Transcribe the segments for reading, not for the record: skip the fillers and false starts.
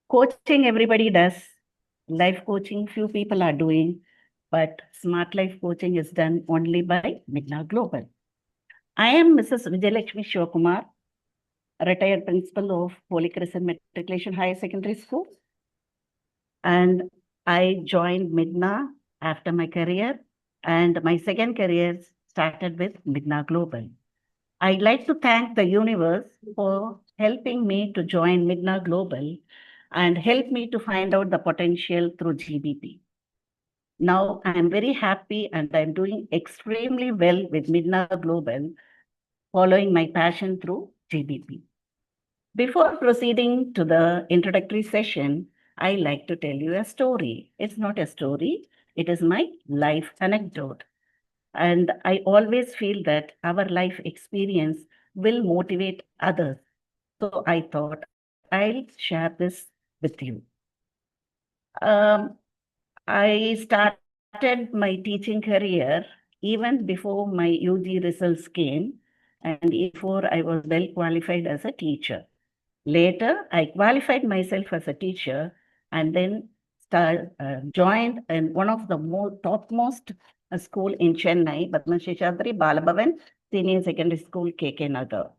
Coaching, everybody does. Life coaching, few people are doing, but Smart Life coaching is done only by Midna Global. I am Mrs. Vijayalakshmi Shivakumar, retired principal of Holy Crescent Matriculation Higher Secondary School. And I joined Midna after my career, and my second career started with Midna Global. I'd like to thank the universe for helping me to join Midna Global and help me to find out the potential through GBP. Now I'm very happy and I'm doing extremely well with Midna Global, following my passion through GBP. Before proceeding to the introductory session, I like to tell you a story. It's not a story, it is my life anecdote. And I always feel that our life experience will motivate others. So I thought I'll share this with you. Um, I started my teaching career even before my UG results came, and before I was well qualified as a teacher. Later, I qualified myself as a teacher and then joined in one of the topmost school in Chennai, Padma Sheshadri Balabhavan Senior Secondary School, KK Nagar.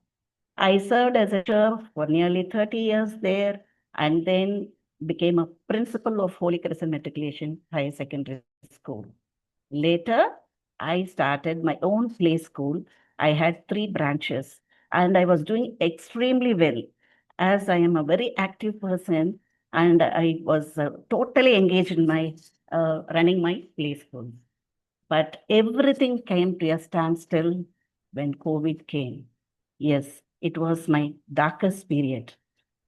I served as a teacher for nearly 30 years there and then became a principal of Holy Crescent Matriculation Higher Secondary School. Later, I started my own play school. I had 3 branches and I was doing extremely well as I am a very active person and I was totally engaged in my running my play school. But everything came to a standstill when COVID came. Yes, it was my darkest period.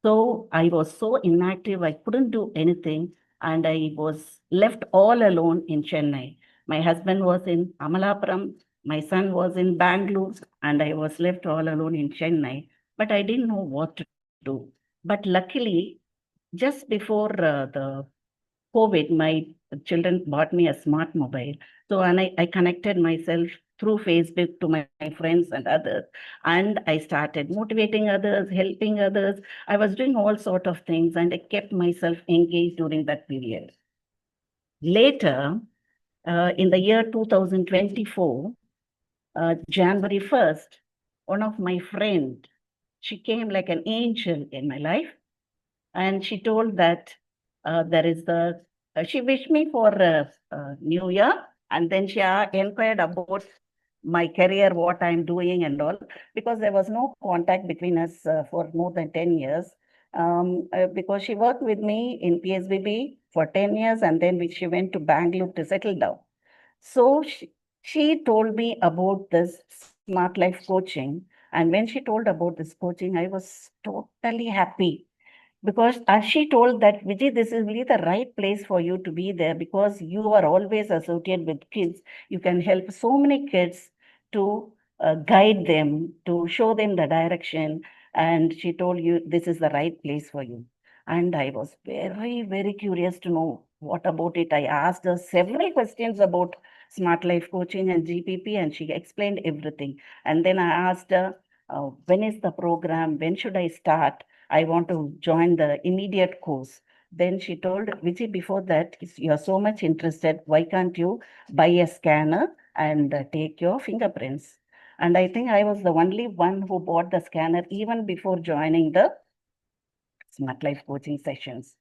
So I was so inactive, I couldn't do anything, and I was left all alone in Chennai. My husband was in Amalapuram, my son was in Bangalore, and I was left all alone in Chennai. But I didn't know what to do. But luckily, just before the COVID, my children bought me a smart mobile. So, and I connected myself through Facebook to my friends and others. And I started motivating others, helping others. I was doing all sort of things and I kept myself engaged during that period. Later, in the year 2024, January 1st, one of my friend, she came like an angel in my life and she told that there is the she wished me for new year and then she inquired about my career, what I'm doing and all, because there was no contact between us for more than 10 years, because she worked with me in PSBB for 10 years and then she went to Bangalore to settle down. So she told me about this Smart Life coaching. And when she told about this coaching, I was totally happy because as she told that, Vijay, this is really the right place for you to be there because you are always associated with kids. You can help so many kids to guide them, to show them the direction. And she told you this is the right place for you. And I was very, very curious to know what about it. I asked her several questions about Smart Life Coaching and GPP, and she explained everything. And then I asked her, when is the program? When should I start? I want to join the immediate course. Then she told, Vijay, before that, if you're so much interested, why can't you buy a scanner and take your fingerprints? And I think I was the only one who bought the scanner even before joining the Smart Life coaching sessions.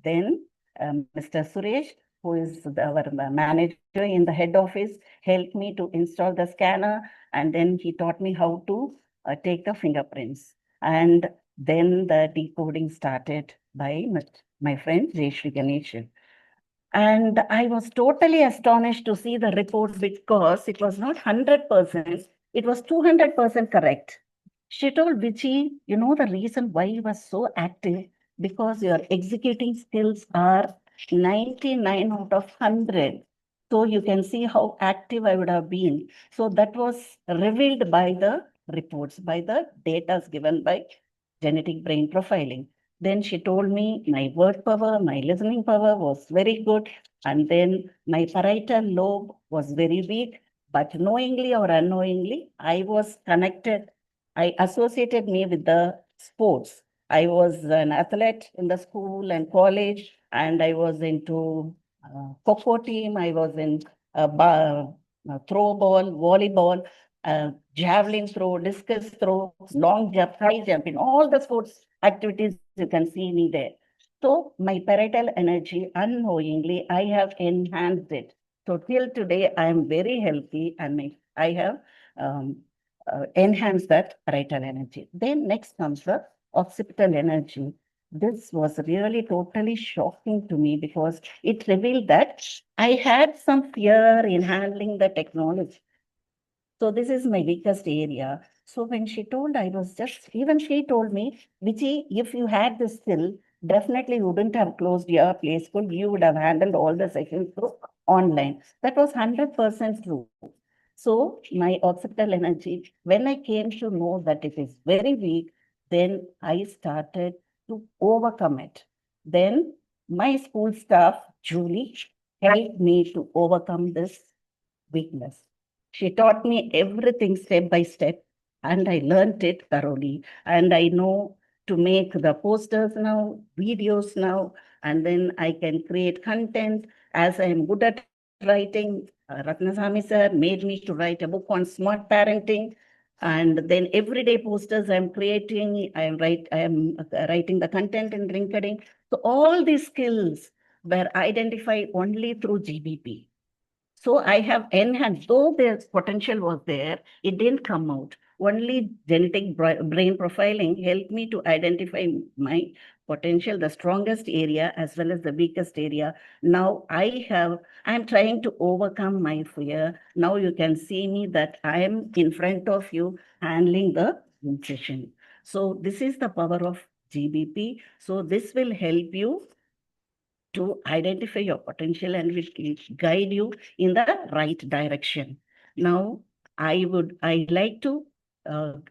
Then Mr. Suresh, who is our manager in the head office, helped me to install the scanner and then he taught me how to take the fingerprints. And then the decoding started by my friend Jayashri Ganeshan. And I was totally astonished to see the report because it was not 100%, it was 200% correct. She told Vichi, you know the reason why you were so active? Because your executing skills are 99 out of 100. So you can see how active I would have been. So that was revealed by the reports, by the data given by genetic brain profiling. Then she told me my word power, my listening power was very good. And then my parietal lobe was very weak. But knowingly or unknowingly, I was connected. I associated me with the sports. I was an athlete in the school and college, and I was into Coco team. I was in throw ball, volleyball, javelin throw, discus throw, long jump, high jump, in all the sports activities, you can see me there. So my parental energy, unknowingly, I have enhanced it. So till today, I am very healthy and I have enhanced that parental energy. Then next comes the occipital energy. This was really totally shocking to me because it revealed that I had some fear in handling the technology. So this is my weakest area. So when she told, I was just, even she told me, Vichi, if you had this skill, definitely you wouldn't have closed your play school. You would have handled all the sessions through online. That was 100% true. So my occipital energy, when I came to know that it is very weak, then I started to overcome it. Then my school staff, Julie, helped me to overcome this weakness. She taught me everything step by step, and I learned it thoroughly. And I know to make the posters now, videos now, and then I can create content as I am good at writing. Ratnasamy sir made me to write a book on smart parenting. And then everyday posters I'm creating, I am writing the content in LinkedIn. So all these skills were identified only through GBP. So I have enhanced, though their potential was there, it didn't come out. Only genetic brain profiling helped me to identify my potential, the strongest area as well as the weakest area. Now I'm trying to overcome my fear. Now you can see me that I am in front of you handling the session. So this is the power of GBP. So this will help you to identify your potential and will guide you in the right direction. Now, I like to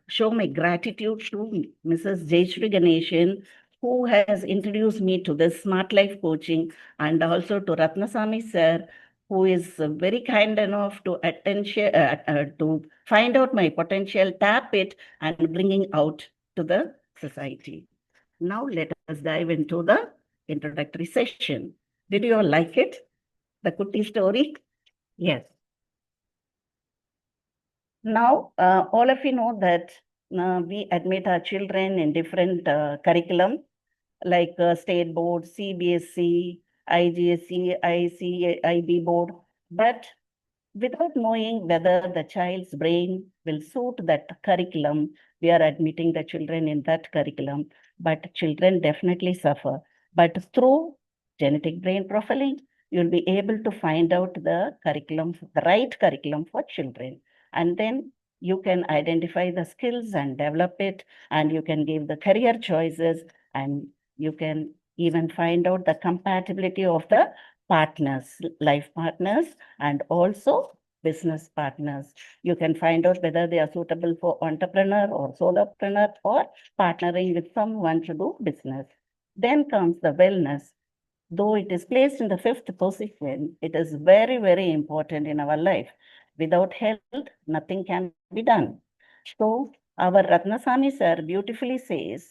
show my gratitude to Mrs. Jayashree Ganeshan, who has introduced me to the Smart Life coaching, and also to Ratnasamy sir, who is very kind enough to to find out my potential, tap it, and bringing out to the society. Now let us dive into the introductory session. Did you all like it? The Kutti story? Yes. Now, all of you know that we admit our children in different curriculum, like state board, CBSE, IGSE, IC, IB board. But without knowing whether the child's brain will suit that curriculum, we are admitting the children in that curriculum, but children definitely suffer. But through genetic brain profiling, you'll be able to find out the curriculum, the right curriculum for children. And then you can identify the skills and develop it, and you can give the career choices, and you can even find out the compatibility of the partners, life partners, and also business partners. You can find out whether they are suitable for entrepreneur or solopreneur or partnering with someone to do business. Then comes the wellness. Though it is placed in the fifth position, it is very, very important in our life. Without health, nothing can be done. So our Ratnasamy sir beautifully says,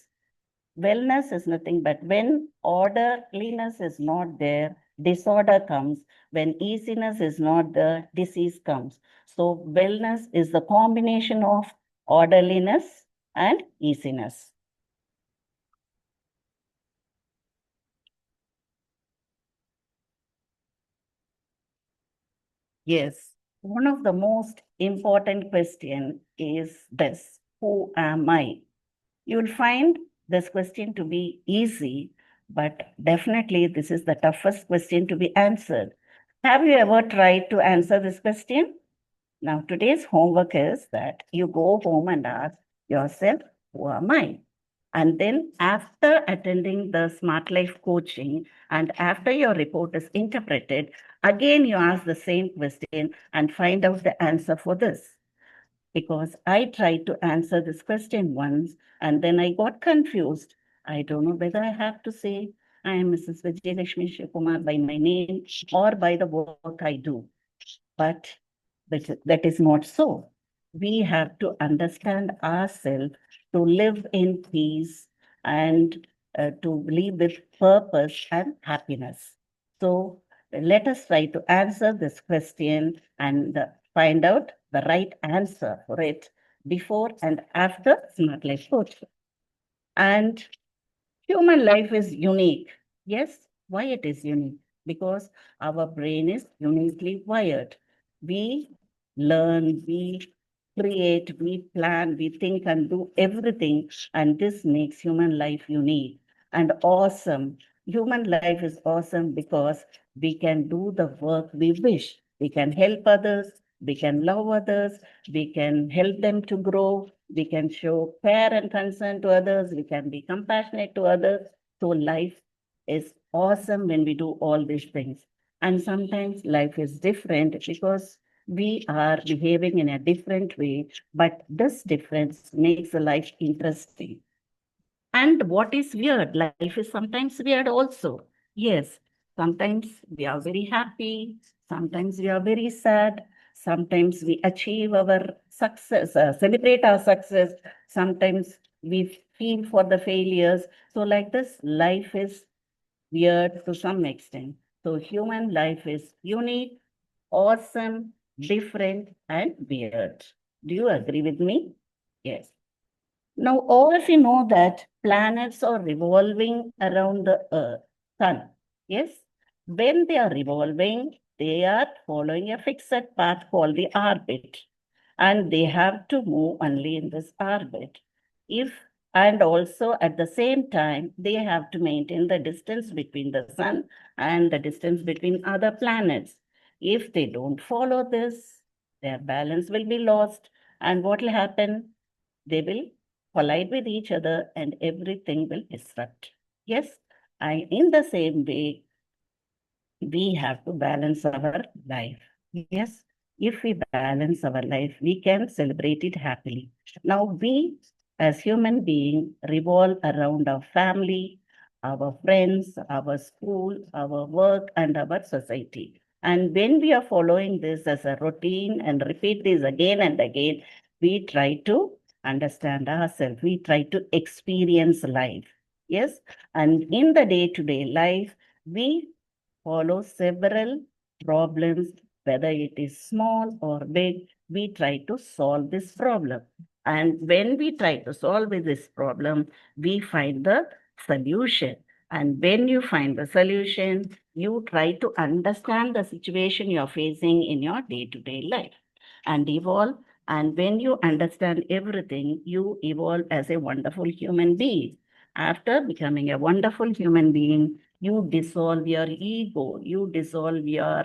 wellness is nothing but when orderliness is not there, disorder comes. When easiness is not there, disease comes. So wellness is the combination of orderliness and easiness. Yes, one of the most important question is this: who am I? You'll find this question to be easy, but definitely this is the toughest question to be answered. Have you ever tried to answer this question? Now, today's homework is that you go home and ask yourself, who am I? And then after attending the Smart Life coaching and after your report is interpreted, again you ask the same question and find out the answer for this. Because I tried to answer this question once and then I got confused. I don't know whether I have to say I am Mrs. Vijayalakshmi Shivakumar by my name or by the work I do. But that is not so. We have to understand ourselves to live in peace, and to live with purpose and happiness. So let us try to answer this question and find out the right answer for it before and after Smart Life Coach. And human life is unique. Yes, why it is unique? Because our brain is uniquely wired. We learn, we create, we plan, we think and do everything. And this makes human life unique and awesome. Human life is awesome because we can do the work we wish. We can help others, we can love others, we can help them to grow, we can show care and concern to others, we can be compassionate to others. So life is awesome when we do all these things. And sometimes life is different because we are behaving in a different way, but this difference makes the life interesting. And what is weird? Life is sometimes weird also. Yes, sometimes we are very happy, sometimes we are very sad, sometimes we achieve our success, celebrate our success, sometimes we feel for the failures. So, like this, life is weird to some extent. So, human life is unique, awesome, different, and weird. Do you agree with me? Yes. Now, all of you know that planets are revolving around the Earth, Sun. Yes? When they are revolving, they are following a fixed path called the orbit. And they have to move only in this orbit. If and also at the same time, they have to maintain the distance between the sun and the distance between other planets. If they don't follow this, their balance will be lost. And what will happen? They will collide with each other and everything will disrupt. Yes, and in the same way, we have to balance our life. Yes, if we balance our life, we can celebrate it happily. Now, we as human beings revolve around our family, our friends, our school, our work, and our society. And when we are following this as a routine and repeat this again and again, we try to understand ourselves. We try to experience life. Yes, and in the day-to-day life, we follow several problems, whether it is small or big, we try to solve this problem. And when we try to solve this problem, we find the solution. And when you find the solution, you try to understand the situation you're facing in your day-to-day life and evolve. And when you understand everything, you evolve as a wonderful human being. After becoming a wonderful human being, you dissolve your ego, you dissolve your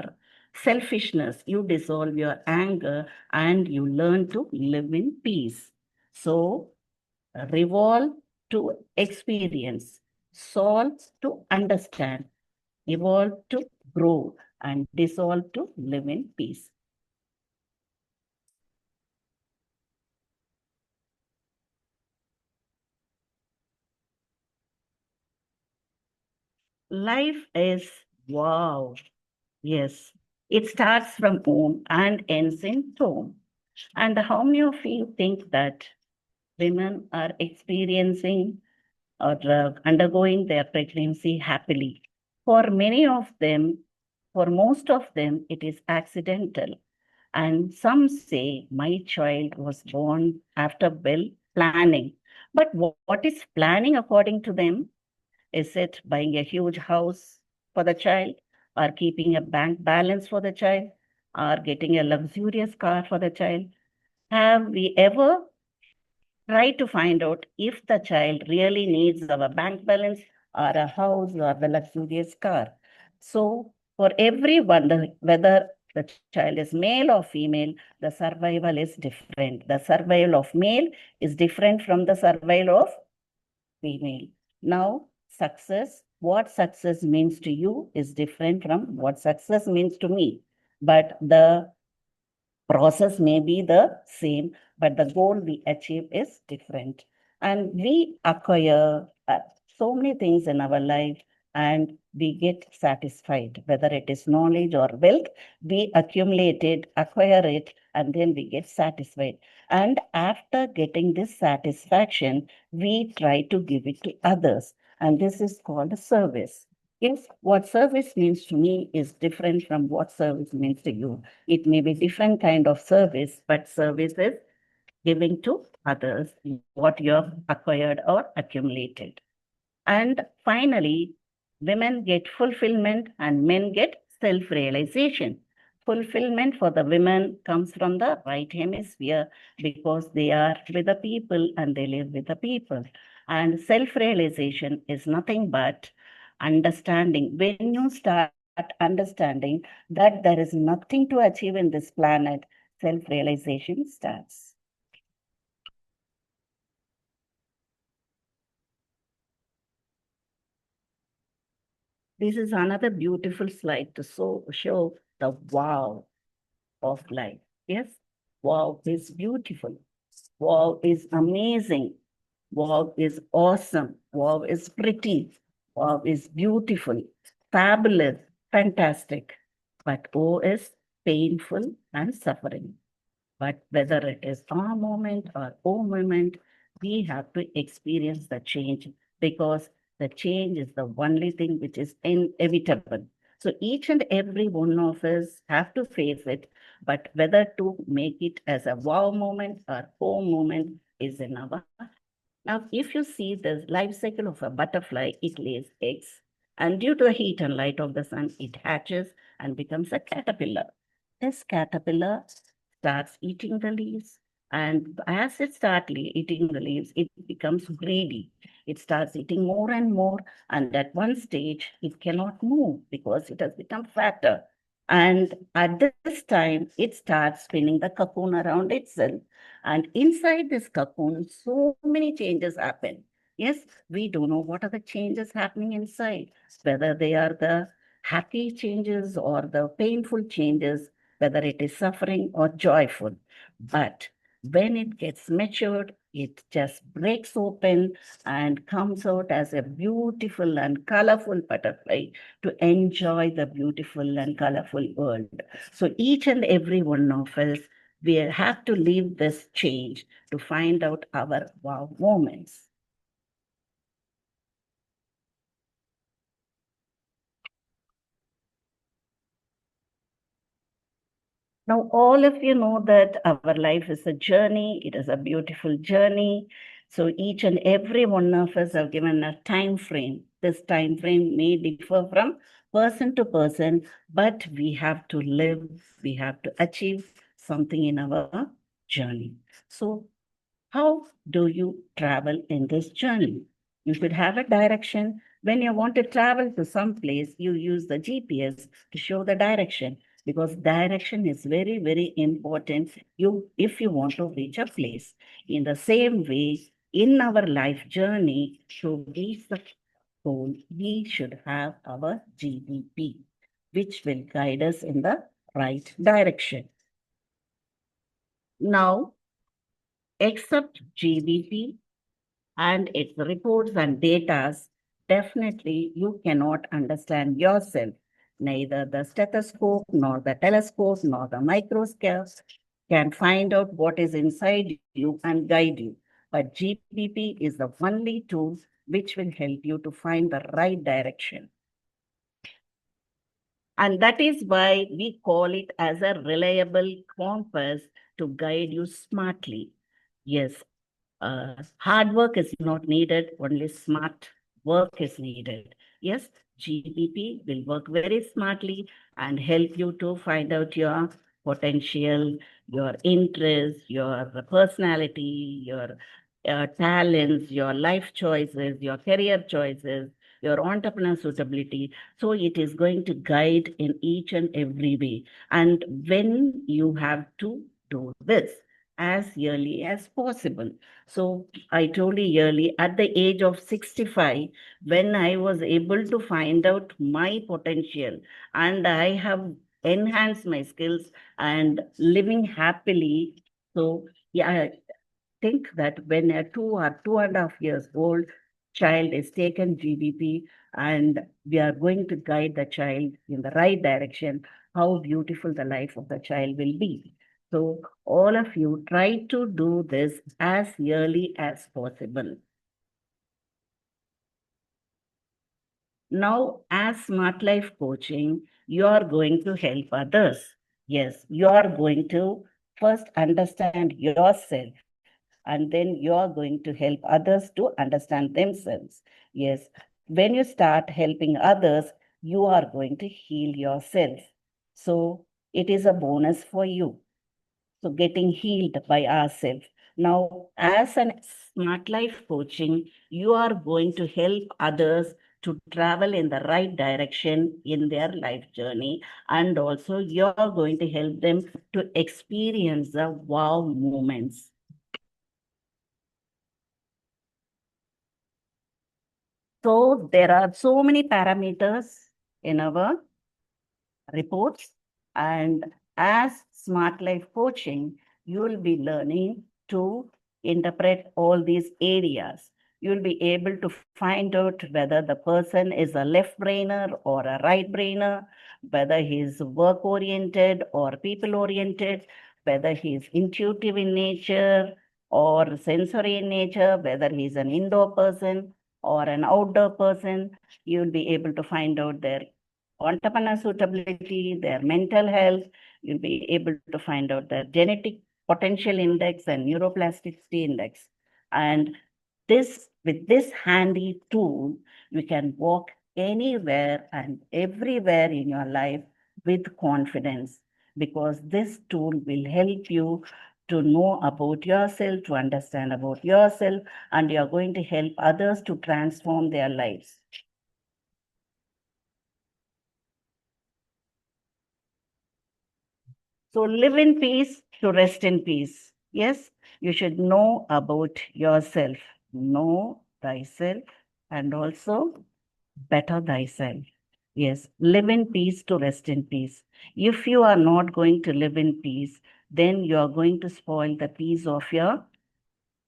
selfishness, you dissolve your anger, and you learn to live in peace. So, revolve to experience, solve to understand, evolve to grow, and dissolve to live in peace. Life is wow. Yes, it starts from home and ends in home. And how many of you think that women are experiencing or undergoing their pregnancy happily? For many of them, for most of them, it is accidental. And some say my child was born after well planning. But what is planning according to them? Is it buying a huge house for the child, or keeping a bank balance for the child, or getting a luxurious car for the child? Have we ever tried to find out if the child really needs our bank balance or a house or the luxurious car? So, for everyone, whether the child is male or female, the survival is different. The survival of male is different from the survival of female. Now, success, what success means to you is different from what success means to me. But the process may be the same, but the goal we achieve is different. And we acquire so many things in our life and we get satisfied, whether it is knowledge or wealth, we accumulate it, acquire it, and then we get satisfied. And after getting this satisfaction, we try to give it to others. And this is called a service. Yes, what service means to me is different from what service means to you. It may be different kind of service, but service is giving to others what you have acquired or accumulated. And finally, women get fulfillment and men get self realization. Fulfillment for the women comes from the right hemisphere because they are with the people and they live with the people. And self realization is nothing but understanding. When you start understanding that there is nothing to achieve in this planet, self realization starts. This is another beautiful slide to show the wow of life. Yes, wow is beautiful. Wow is amazing. Wow is awesome. Wow is pretty. Wow is beautiful, fabulous, fantastic. But O is painful and suffering. But whether it is our moment or O moment, we have to experience the change because the change is the only thing which is inevitable. So each and every one of us have to face it, but whether to make it as a wow moment or O moment is in our. Now, if you see the life cycle of a butterfly, it lays eggs, and due to the heat and light of the sun, it hatches and becomes a caterpillar. This caterpillar starts eating the leaves, and as it starts eating the leaves, it becomes greedy. It starts eating more and more, and at one stage, it cannot move because it has become fatter. And at this time, it starts spinning the cocoon around itself. And inside this cocoon, so many changes happen. Yes, we don't know what are the changes happening inside, whether they are the happy changes or the painful changes, whether it is suffering or joyful. But when it gets matured, it just breaks open and comes out as a beautiful and colorful butterfly to enjoy the beautiful and colorful world. So each and every one of us, we have to live this change to find out our wow moments. Now, all of you know that our life is a journey. It is a beautiful journey. So each and every one of us have given a time frame. This time frame may differ from person to person, but we have to live, we have to achieve something in our journey. So how do you travel in this journey? You should have a direction. When you want to travel to some place, you use the GPS to show the direction because direction is very, very important if you want to reach a place. In the same way, in our life journey, to reach the goal, we should have our GBP, which will guide us in the right direction. Now, except GBP, and its reports and data, definitely you cannot understand yourself. Neither the stethoscope, nor the telescope, nor the microscope can find out what is inside you and guide you. But GPP is the only tool which will help you to find the right direction. And that is why we call it as a reliable compass to guide you smartly. Yes, hard work is not needed, only smart work is needed. Yes, GPP will work very smartly and help you to find out your potential, your interests, your personality, your talents, your life choices, your career choices, your entrepreneur suitability. So it is going to guide in each and every way. And when you have to do this as early as possible. So I told you early at the age of 65, when I was able to find out my potential and I have enhanced my skills and living happily. So yeah, I think that when a 2 or 2.5 years old child is taken GBP and we are going to guide the child in the right direction, how beautiful the life of the child will be. So all of you try to do this as early as possible. Now, as Smart Life Coaching, you are going to help others. Yes, you are going to first understand yourself, and then you are going to help others to understand themselves. Yes, when you start helping others, you are going to heal yourself. So it is a bonus for you. So getting healed by ourselves. Now, as an Smart Life Coaching, you are going to help others to travel in the right direction in their life journey. And also you're going to help them to experience the wow moments. So there are so many parameters in our reports. And as Smart Life Coaching, you will be learning to interpret all these areas. You'll be able to find out whether the person is a left brainer or a right brainer, whether he's work oriented or people oriented, whether he's intuitive in nature or sensory in nature, whether he's an indoor person or an outdoor person. You'll be able to find out their entrepreneur suitability, their mental health. You'll be able to find out their genetic potential index and neuroplasticity index. And this, with this handy tool, you can walk anywhere and everywhere in your life with confidence, because this tool will help you to know about yourself, to understand about yourself, and you're going to help others to transform their lives. So live in peace to rest in peace. Yes, you should know about yourself. Know thyself and also better thyself. Yes, live in peace to rest in peace. If you are not going to live in peace, then you are going to spoil the peace of your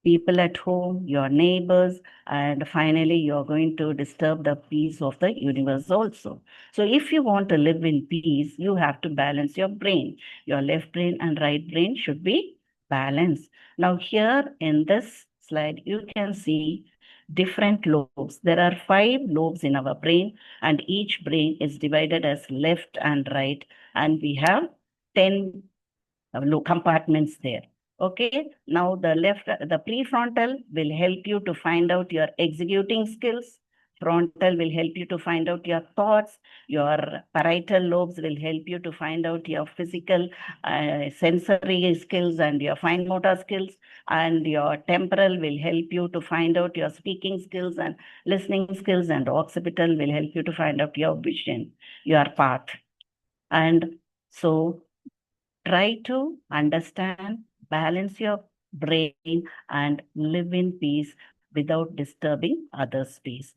people at home, your neighbors, and finally, you're going to disturb the peace of the universe also. So, if you want to live in peace, you have to balance your brain. Your left brain and right brain should be balanced. Now, here in this slide, you can see different lobes. There are 5 lobes in our brain, and each brain is divided as left and right, and we have 10 compartments there. Okay, now the prefrontal will help you to find out your executing skills. Frontal will help you to find out your thoughts. Your parietal lobes will help you to find out your physical, sensory skills and your fine motor skills. And your temporal will help you to find out your speaking skills and listening skills. And occipital will help you to find out your vision, your path. And so try to understand, balance your brain, and live in peace without disturbing others' peace.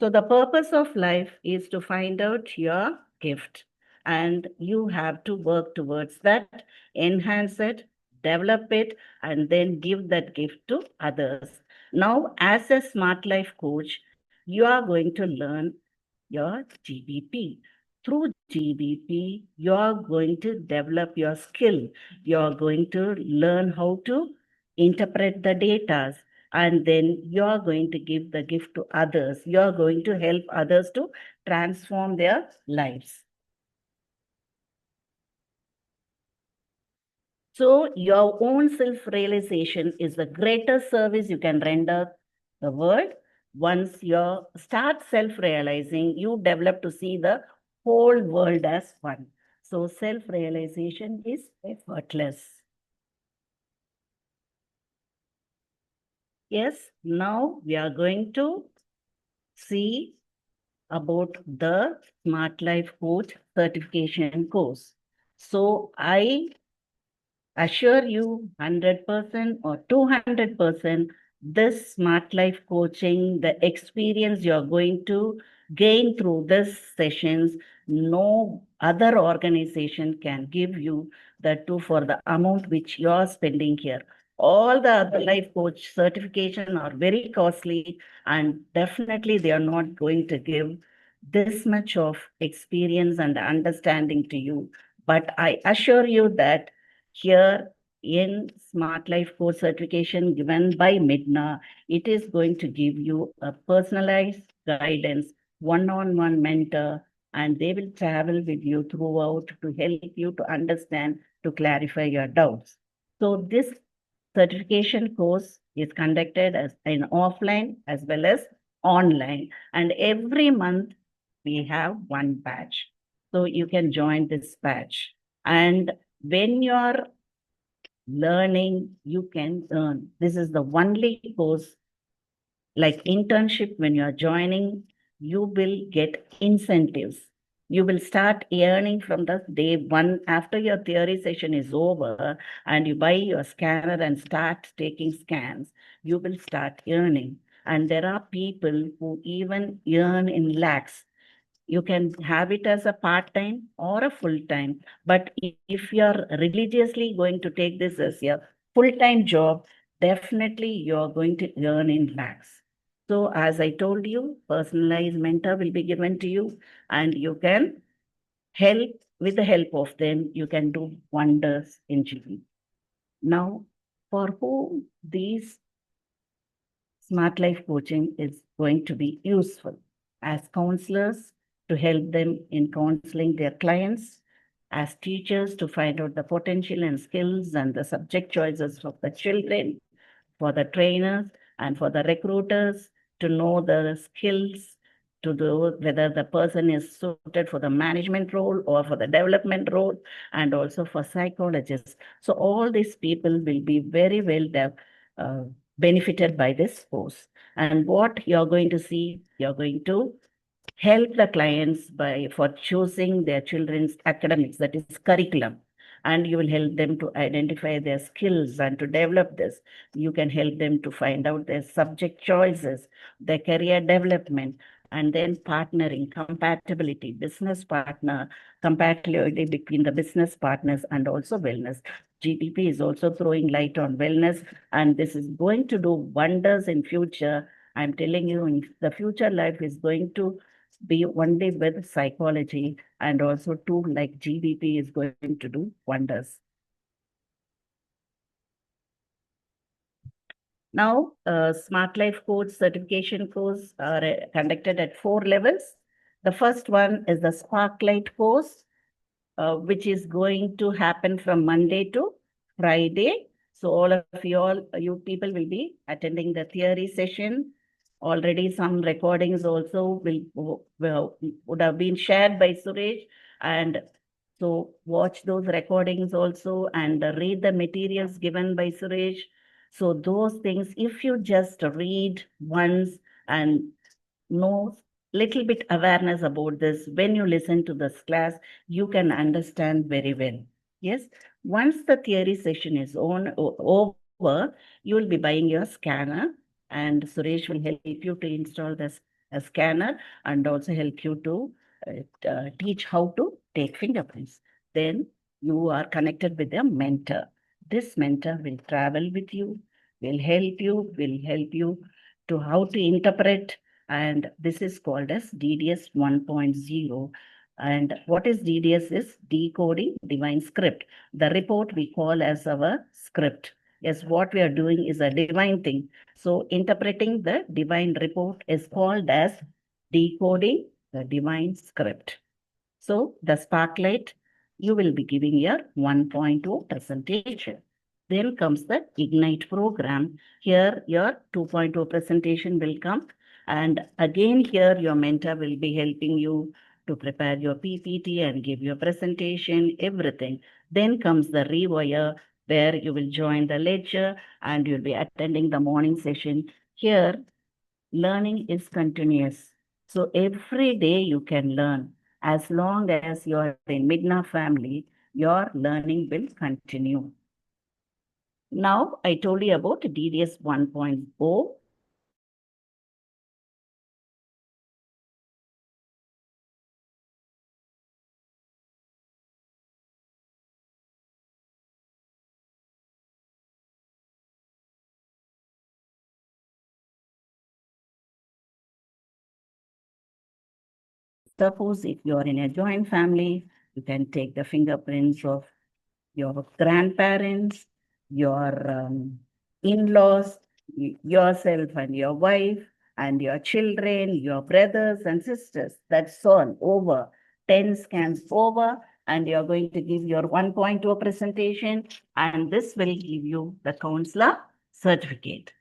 So, the purpose of life is to find out your gift, and you have to work towards that, enhance it, develop it, and then give that gift to others. Now, as a Smart Life coach, you are going to learn your GBP. Through GBP, you're going to develop your skill. You're going to learn how to interpret the data, and then you're going to give the gift to others. You're going to help others to transform their lives. So your own self-realization is the greatest service you can render the world. Once you start self-realizing, you develop to see the whole world as one. So self-realization is effortless. Yes, now we are going to see about the Smart Life Coach certification course. So I assure you 100% or 200% this Smart Life Coaching, the experience you're going to gain through this sessions, no other organization can give you that too for the amount which you're spending here. All the other life coach certification are very costly, and definitely they are not going to give this much of experience and understanding to you. But I assure you that here in Smart Life Course certification given by Midna, it is going to give you a personalized guidance, one-on-one mentor, and they will travel with you throughout to help you to understand, to clarify your doubts. So this certification course is conducted as in offline as well as online, and every month we have one batch. So you can join this batch. And when you're learning, you can earn. This is the only course like internship. When you're joining, you will get incentives. You will start earning from the day one after your theory session is over and you buy your scanner and start taking scans. You will start earning. And there are people who even earn in lakhs. You can have it as a part-time or a full-time. But if you're religiously going to take this as your full-time job, definitely you're going to earn in lakhs. So as I told you, personalized mentor will be given to you and you can help with the help of them, you can do wonders in GP. Now, for whom these Smart Life coaching is going to be useful as counselors to help them in counseling their clients, as teachers to find out the potential and skills and the subject choices of the children, for the trainers and for the recruiters to know the skills to do whether the person is suited for the management role or for the development role, and also for psychologists. So all these people will be very well uh, benefited by this course. And what you're going to see, you're going to help the clients by for choosing their children's academics, that is curriculum, and you will help them to identify their skills and to develop this. You can help them to find out their subject choices, their career development, and then partnering, compatibility, business partner, compatibility between the business partners, and also wellness. GPP is also throwing light on wellness, and this is going to do wonders in future. I'm telling you, in the future life is going to be only with psychology, and also too, like GBP is going to do wonders. Now, Smart Life Coach certification course are conducted at 4 levels. The first one is the Sparklight course, which is going to happen from Monday to Friday. So all of you people will be attending the theory session. Already some recordings also would have been shared by Suresh. And so watch those recordings also and read the materials given by Suresh. So those things, if you just read once and know little bit awareness about this, when you listen to this class, you can understand very well. Yes, once the theory session is over, you will be buying your scanner, and Suresh will help you to install this scanner and also help you to teach how to take fingerprints. Then you are connected with a mentor. This mentor will travel with you, will help you to how to interpret, and this is called as DDS 1.0. And what is DDS is decoding divine script. The report we call as our script. Yes, what we are doing is a divine thing. So interpreting the divine report is called as decoding the divine script. So the Sparklight, you will be giving your 1.0 presentation. Then comes the Ignite program. Here your 2.0 presentation will come. And again here your mentor will be helping you to prepare your PPT and give your presentation, everything. Then comes the Rewire, where you will join the lecture and you'll be attending the morning session. Here learning is continuous. So every day you can learn. As long as you're in Midna family, your learning will continue. Now, I told you about DDS 1.0. Suppose if you are in a joint family, you can take the fingerprints of your grandparents, your in-laws, yourself and your wife, and your children, your brothers and sisters. That's all over. 10 scans over, and you're going to give your 1.0 presentation, and this will give you the counselor certificate.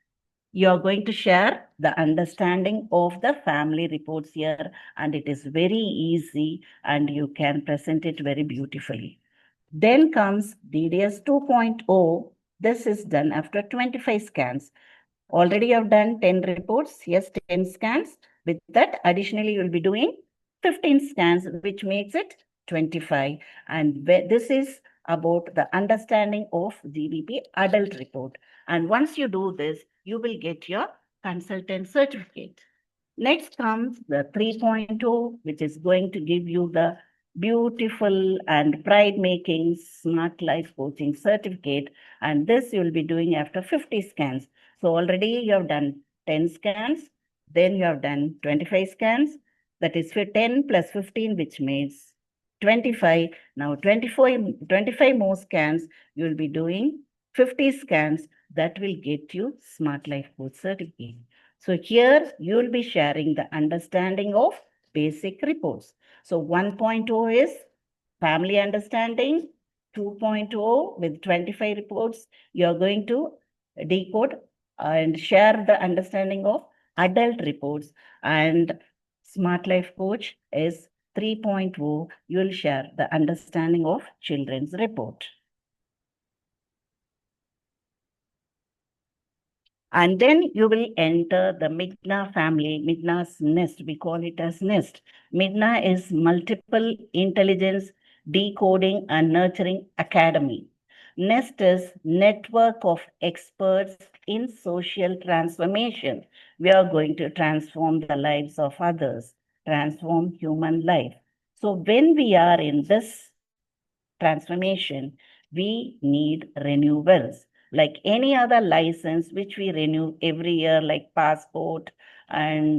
You're going to share the understanding of the family reports here, and it is very easy, and you can present it very beautifully. Then comes DDS 2.0. This is done after 25 scans. Already you have done 10 reports. Yes, 10 scans. With that, additionally, you will be doing 15 scans, which makes it 25. And this is about the understanding of GBP adult report. And once you do this, you will get your consultant certificate. Next comes the 3.0, which is going to give you the beautiful and pride-making Smart Life Coaching certificate. And this you will be doing after 50 scans. So already you have done 10 scans, then you have done 25 scans. That is for 10 plus 15, which makes 25. Now 25 more scans, you will be doing 50 scans. That will get you Smart Life Coach certificate. So here you will be sharing the understanding of basic reports. So 1.0 is family understanding. 2.0 with 25 reports, you are going to decode and share the understanding of adult reports. And Smart Life Coach is 3.0. You will share the understanding of children's report. And then you will enter the Midna family, Midna's nest. We call it as nest. Midna is Multiple Intelligence Decoding and Nurturing Academy. Nest is network of experts in social transformation. We are going to transform the lives of others, transform human life. So when we are in this transformation, we need renewals. Like any other license, which we renew every year, like passport and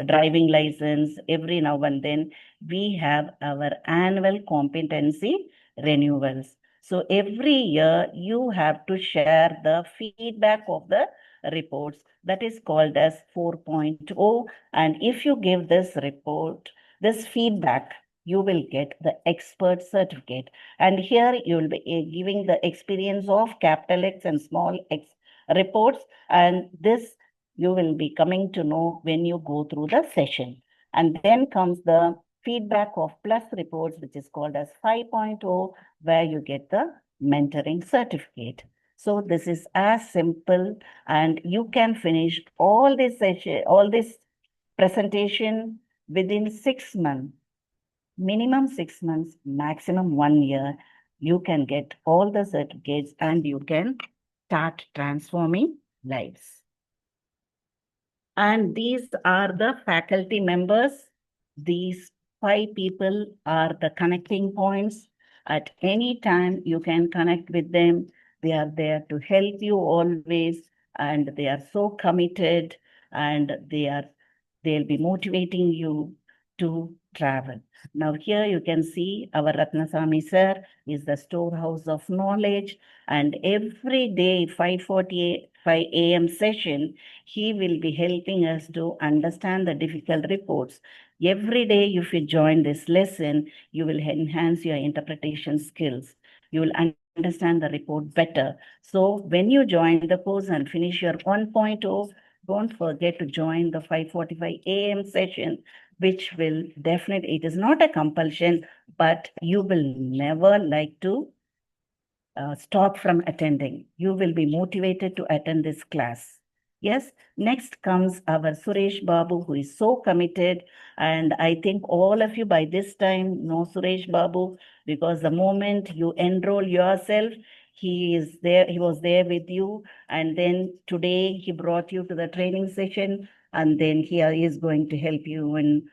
driving license, every now and then, we have our annual competency renewals. So every year, you have to share the feedback of the reports. That is called as 4.0. And if you give this report, this feedback, you will get the expert certificate. And here you will be giving the experience of capital X and small x reports. And this you will be coming to know when you go through the session. And then comes the feedback of plus reports, which is called as 5.0, where you get the mentoring certificate. So this is as simple, and you can finish all this session, all this presentation within 6 months. Minimum 6 months, maximum 1 year, you can get all the certificates and you can start transforming lives. And these are the faculty members. These 5 people are the connecting points. At any time, you can connect with them. They are there to help you always, and they are so committed, and they'll be motivating you to travel. Now here you can see our Ratnasamy sir is the storehouse of knowledge, and every day 5:45 a.m. session, he will be helping us to understand the difficult reports. Every day, if you join this lesson, you will enhance your interpretation skills. You will understand the report better. So when you join the course and finish your 1.0, don't forget to join the 5:45 a.m. session, which will definitely, it is not a compulsion, but you will never like to stop from attending. You will be motivated to attend this class. Yes, next comes our Suresh Babu, who is so committed. And I think all of you by this time know Suresh Babu, because the moment you enroll yourself, he is there, he was there with you. And then today he brought you to the training session, and then he is going to help you in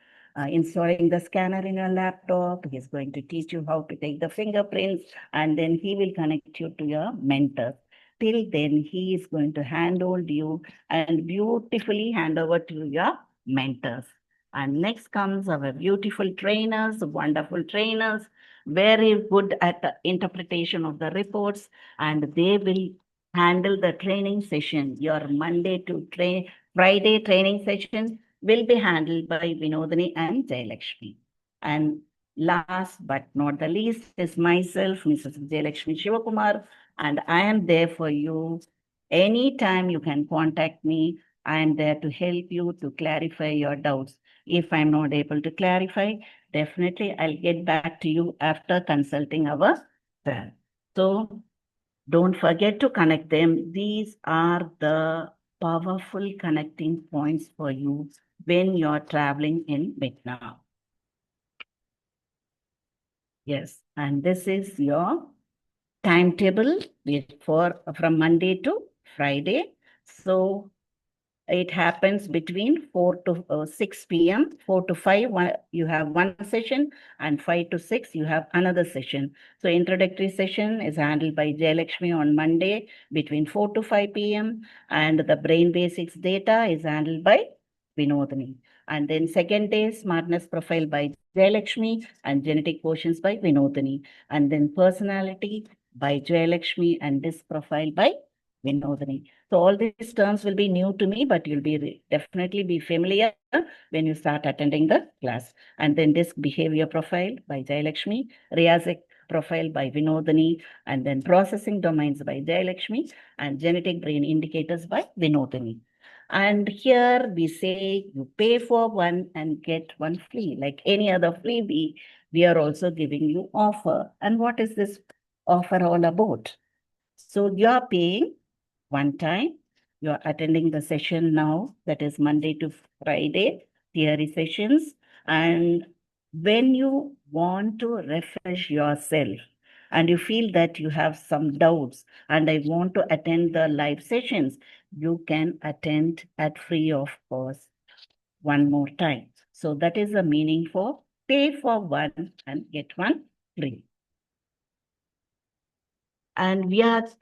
installing the scanner in your laptop. He's going to teach you how to take the fingerprints, and then he will connect you to your mentor. Till then, he is going to handhold you and beautifully hand over to your mentors. And next comes our beautiful trainers, wonderful trainers, very good at the interpretation of the reports, and they will handle the training session. Your Monday to Friday training session will be handled by Vinodini and Jayalakshmi. And last but not the least is myself, Mrs. Jayalakshmi Shivakumar, and I am there for you. Anytime you can contact me. I am there to help you to clarify your doubts. If I'm not able to clarify, definitely I'll get back to you after consulting our sir. So don't forget to connect them. These are the powerful connecting points for you when you're traveling in Vietnam. Yes, and this is your timetable from Monday to Friday. So it happens between 4 to 6 p.m. 4 to 5, you have one session, and 5 to 6, you have another session. So introductory session is handled by Jayalakshmi on Monday between 4 to 5 p.m. And the brain basics data is handled by Vinodini. And then second day, smartness profile by Jayalakshmi and genetic quotients by Vinodini. And then personality by Jayalakshmi and disc profile by Vinodini. So all these terms will be new to me, but you'll be definitely be familiar when you start attending the class. And then disc behavior profile by Jayalakshmi, Riyazic profile by Vinodini, and then processing domains by Jayalakshmi, and genetic brain indicators by Vinodini. And here we say you pay for one and get one free. Like any other freebie, we are also giving you offer. And what is this offer all about? So you're paying one time, you're attending the session now, that is Monday to Friday, theory sessions. And when you want to refresh yourself and you feel that you have some doubts and I want to attend the live sessions, you can attend at free of cost one more time. So that is the meaning for pay for one and get one free. And we have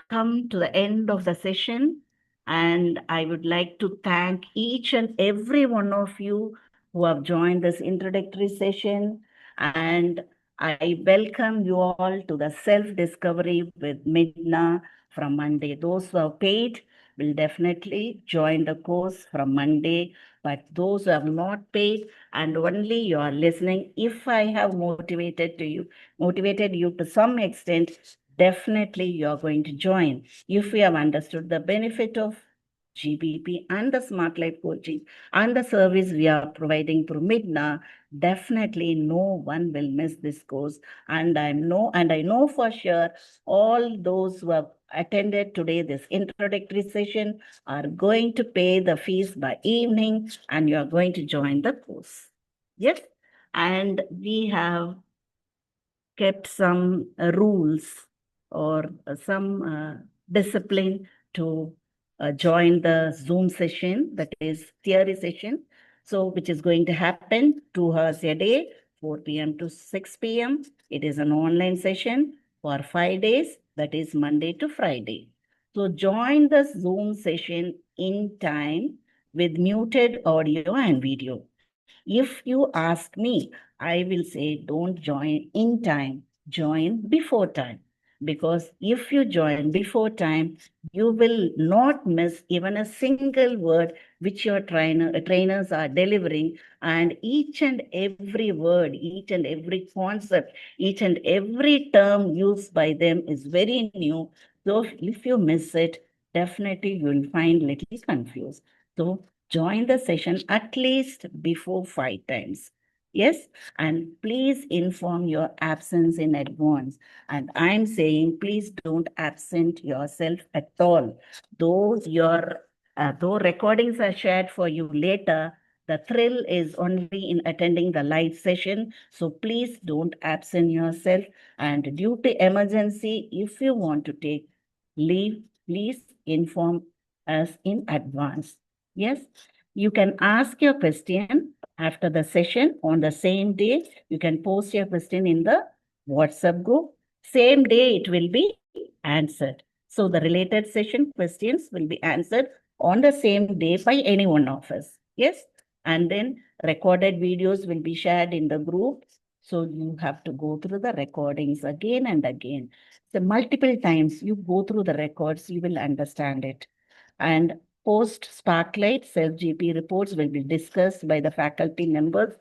come to the end of the session, and I would like to thank each and every one of you who have joined this introductory session. And I welcome you all to the self-discovery with Midna from Monday. Those who have paid will definitely join the course from Monday, but those who have not paid and only you are listening, if I have motivated you to some extent, definitely you're going to join. If you have understood the benefit of GBP and the Smart Life Coaching and the service we are providing through Midna, definitely no one will miss this course. And I know for sure all those who have attended today this introductory session are going to pay the fees by evening and you are going to join the course. Yes. And we have kept some rules or some discipline to join the Zoom session, that is theory session. So which is going to happen 2 hours a day, 4 p.m. to 6 p.m. It is an online session for 5 days, that is Monday to Friday. So join the Zoom session in time with muted audio and video. If you ask me, I will say don't join in time, join before time. Because if you join before time, you will not miss even a single word which your trainers are delivering. And each and every word, each and every concept, each and every term used by them is very new. So if you miss it, definitely you will find little confused. So join the session at least before 5 times. Yes, and please inform your absence in advance. And I'm saying, please don't absent yourself at all. Though recordings are shared for you later, the thrill is only in attending the live session. So please don't absent yourself. And due to emergency, if you want to take leave, please inform us in advance. Yes, you can ask your question after the session on the same day. You can post your question in the WhatsApp group. Same day it will be answered. So the related session questions will be answered on the same day by any one of us. Yes. And then recorded videos will be shared in the group. So you have to go through the recordings again and again. So multiple times you go through the records, you will understand it. And post Sparklight self-GP reports will be discussed by the faculty members.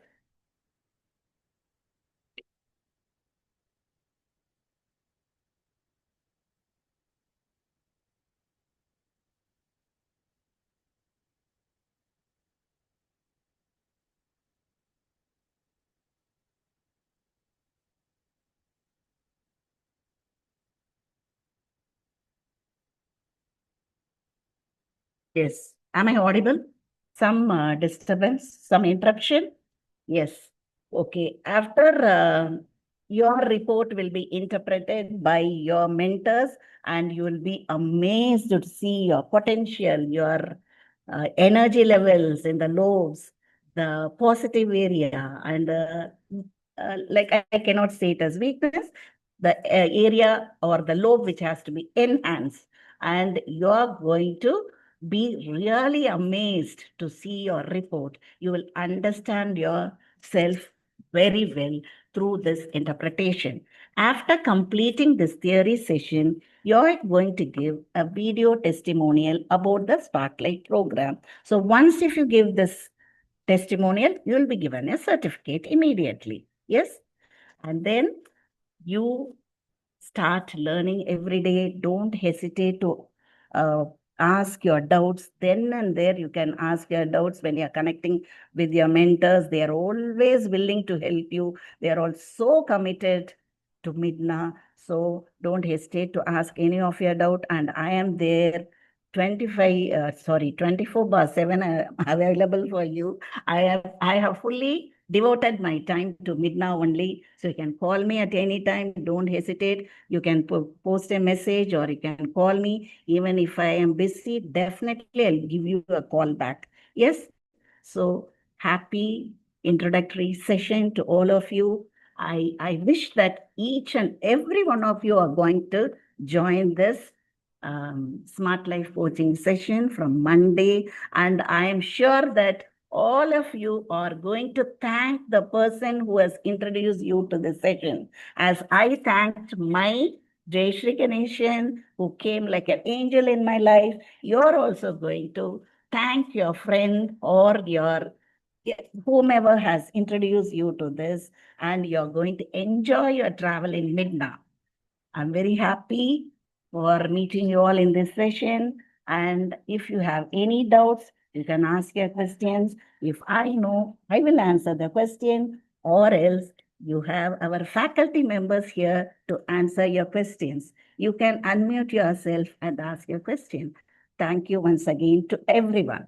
Yes. Am I audible? Some disturbance, some interruption? Yes. Okay. After your report will be interpreted by your mentors, and you will be amazed to see your potential, your energy levels in the lobes, the positive area, and like I cannot say it as weakness, the area or the lobe which has to be enhanced. And you're going to be really amazed to see your report. You will understand yourself very well through this interpretation. After completing this theory session, you're going to give a video testimonial about the Sparklight program. So once if you give this testimonial, you will be given a certificate immediately. Yes? And then you start learning every day. Don't hesitate to uh, ask your doubts. Then and there, you can ask your doubts when you're connecting with your mentors. They are always willing to help you. They are all so committed to Midna. So don't hesitate to ask any of your doubt. And I am there 24/7 available for you. I have fully devoted my time to Midna only. So you can call me at any time. Don't hesitate. You can post a message or you can call me. Even if I am busy, definitely I'll give you a call back. Yes. So happy introductory session to all of you. I wish that each and every one of you are going to join this Smart Life coaching session from Monday. And I am sure that all of you are going to thank the person who has introduced you to the session. As I thanked my Jai Shri Ganeshan, who came like an angel in my life, you're also going to thank your friend or your whomever has introduced you to this, and you're going to enjoy your travel in Midna. I'm very happy for meeting you all in this session. And if you have any doubts, you can ask your questions. If I know, I will answer the question, or else you have our faculty members here to answer your questions. You can unmute yourself and ask your question. Thank you once again to everyone.